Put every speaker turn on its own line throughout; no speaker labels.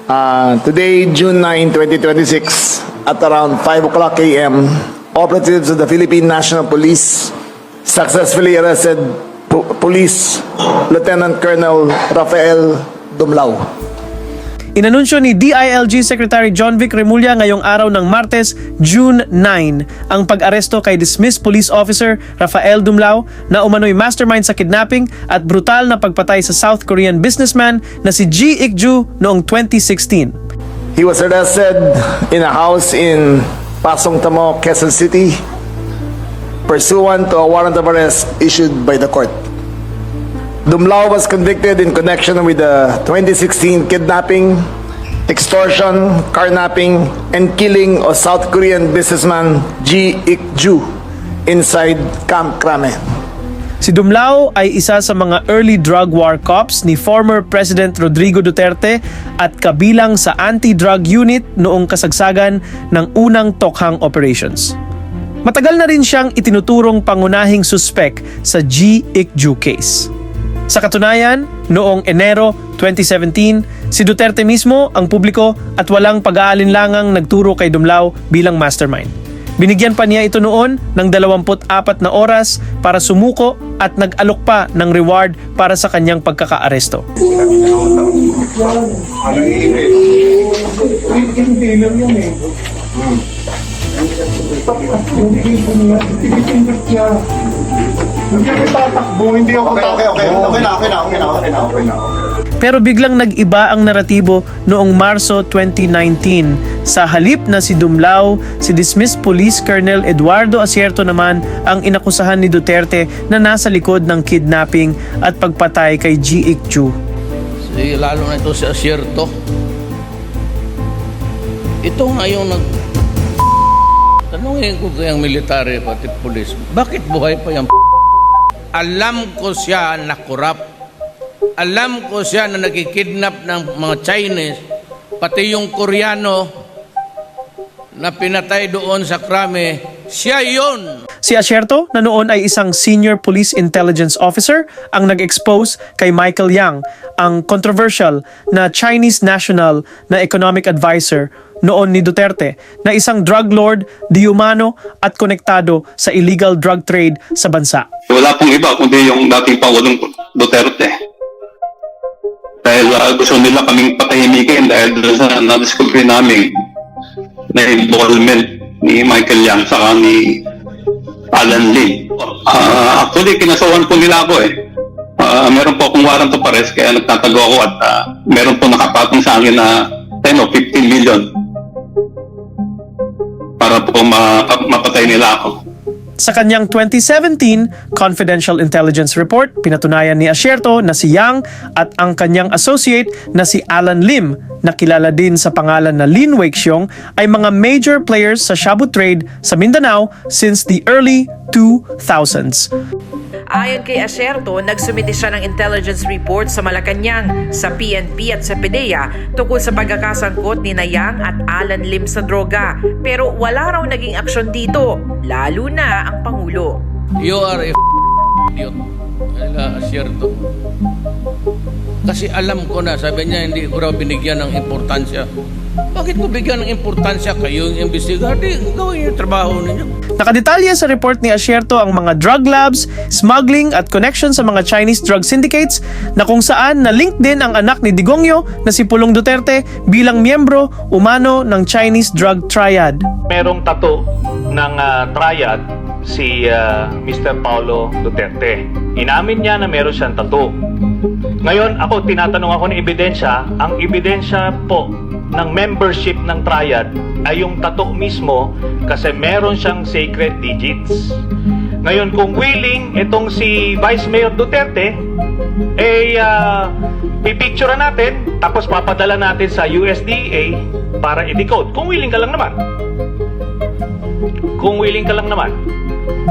Today, June 9, 2026, at around 5 o'clock a.m., operatives of the Philippine National Police successfully arrested Police Lieutenant Colonel Rafael Dumlao.
Inanunsyo ni DILG Secretary John Vic Remulla ngayong araw ng Martes, June 9, ang pag-aresto kay dismissed police officer Rafael Dumlao na umano'y mastermind sa kidnapping at brutal na pagpatay sa South Korean businessman na si Ji Ik-ju noong 2016.
He was arrested in a house in Pasong Tamo, Quezon City, pursuant to a warrant of arrest issued by the court. Dumlao was convicted in connection with the 2016 kidnapping, extortion, carnapping, and killing of South Korean businessman Ji Ik-ju inside Camp Crame.
Si Dumlao ay isa sa mga early drug war cops ni former President Rodrigo Duterte at kabilang sa anti-drug unit noong kasagsagan ng unang Tokhang operations. Matagal na rin siyang itinuturong pangunahing suspek sa Ji Ik-ju case. Sa katunayan, noong Enero 2017, si Duterte mismo ang publiko at walang pag-aalinlangang nagturo kay Dumlao bilang mastermind. Binigyan pa niya ito noon ng 24 na oras para sumuko at nag-alok pa ng reward para sa kanyang pagkakaaresto. Pero biglang nag-iba ang naratibo noong Marso 2019. Sa halip na si Dumlao, si dismissed Police Colonel Eduardo Asierto naman ang inakusahan ni Duterte na nasa likod ng kidnapping at pagpatay kay Ji Ik-ju.
Lalo na ito si Asierto. Ito nga yung tanungin ko kayang military pati police, bakit buhay pa yung Alam ko siya na korap. Alam ko siya na nagkikidnap ng mga Chinese, pati yung Koreano na pinatay doon sa Crame, siya yun.
Si Asierto na noon ay isang senior police intelligence officer ang nag-expose kay Michael Yang, ang controversial na Chinese national na economic advisor noon ni Duterte, na isang drug lord, di-umano at konektado sa illegal drug trade sa bansa.
Wala pong iba kundi yung dating Pangulong Duterte. Dahil gusto nila kaming patahimikin dahil sa na-discovery namin na involvement ni Michael Yang saka ni Alan Lim. Actually, kinasawan po nila ako eh. Meron po akong warrant of arrest kaya nagtatago ako at meron po nakapatong sa akin na 10 o 15 million para po mapatay nila ako.
Sa kanyang 2017 Confidential Intelligence Report, pinatunayan ni Asierto na si Yang at ang kanyang associate na si Alan Lim, na kilala din sa pangalan na Lin Weixiong, ay mga major players sa shabu trade sa Mindanao since the early 2000s.
Ayon kay Asierto, nagsumite siya ng intelligence report sa Malacanang, sa PNP at sa PDEA tungkol sa pagkakasangkot ni Yang at Alan Lim sa droga. Pero wala raw naging aksyon dito, lalo na ang Pangulo.
You are a idiot, Asierto. Kasi alam ko na, sabi niya, hindi ko raw binigyan ng importansya. Bakit ko bigyan ng importansya? Kayo yung imbestigar, di gawin yung trabaho ninyo.
Nakadetalye sa report ni Asierto ang mga drug labs, smuggling at connection sa mga Chinese drug syndicates na kung saan na-link din ang anak ni Digongyo na si Pulong Duterte bilang miyembro umano ng Chinese drug triad.
Merong tattoo ng triad si Mr. Paulo Duterte. Inamin niya na meron siyang tattoo. Ngayon, tinatanong ako ng ebidensya. Ang ebidensya po ng membership ng triad ay yung tattoo mismo kasi meron siyang sacred digits. Ngayon, kung willing itong si Vice Mayor Duterte, pipicturean natin tapos papadala natin sa USDA para i-decode. Kung willing ka lang naman. Kung willing ka lang naman.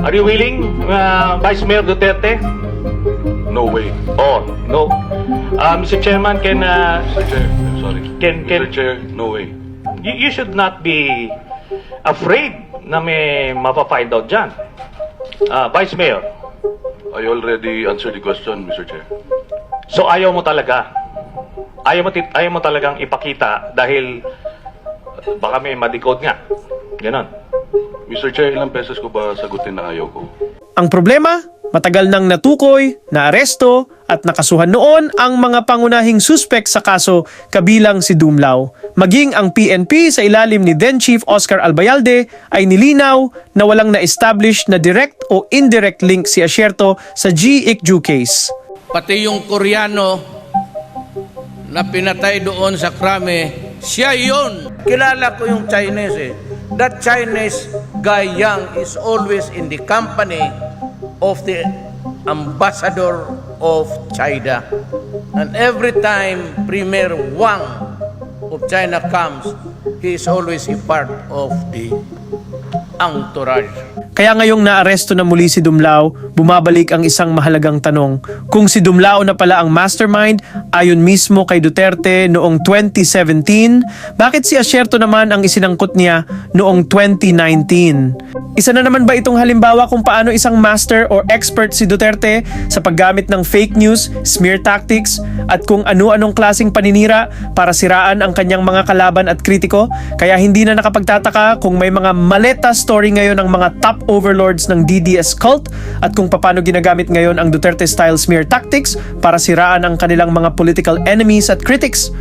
Are you willing, Vice Mayor Duterte?
No way.
Oh, no. Mr. Chairman,
Mr. Chair, I'm sorry.
Mr.
Chair, no way.
You should not be afraid na may mapa-find out dyan. Vice Mayor.
I already answered the question, Mr. Chair.
So ayaw mo talaga? ayaw mo talagang ipakita dahil baka may madikod nga. Ganon.
Mr. Chair, ilang beses ko ba sagutin na ayaw ko?
Ang problema, matagal nang natukoy, naaresto at nakasuhan noon ang mga pangunahing suspek sa kaso kabilang si Dumlao. Maging ang PNP sa ilalim ni then Chief Oscar Albayalde ay nilinaw na walang na-establish na direct o indirect link si Asierto sa G. Ikju case.
Pati yung Koreano na pinatay doon sa krame, siya yun. Kilala ko yung Chinese eh. That Chinese guy Yang is always in the company of the ambassador of China. And every time Premier Wang of China comes, he is always a part of the entourage.
Kaya ngayong naaresto na muli si Dumlao, bumabalik ang isang mahalagang tanong. Kung si Dumlao na pala ang mastermind, ayon mismo kay Duterte noong 2017, bakit si Asierto naman ang isinangkot niya noong 2019? Isa na naman ba itong halimbawa kung paano isang master or expert si Duterte sa paggamit ng fake news, smear tactics, at kung ano-anong klaseng paninira para siraan ang kanyang mga kalaban at kritiko? Kaya hindi na nakapagtataka kung may mga maleta story ngayon ng mga top overlords ng DDS cult at kung paano ginagamit ngayon ang Duterte-style smear tactics para siraan ang kanilang mga political enemies at critics.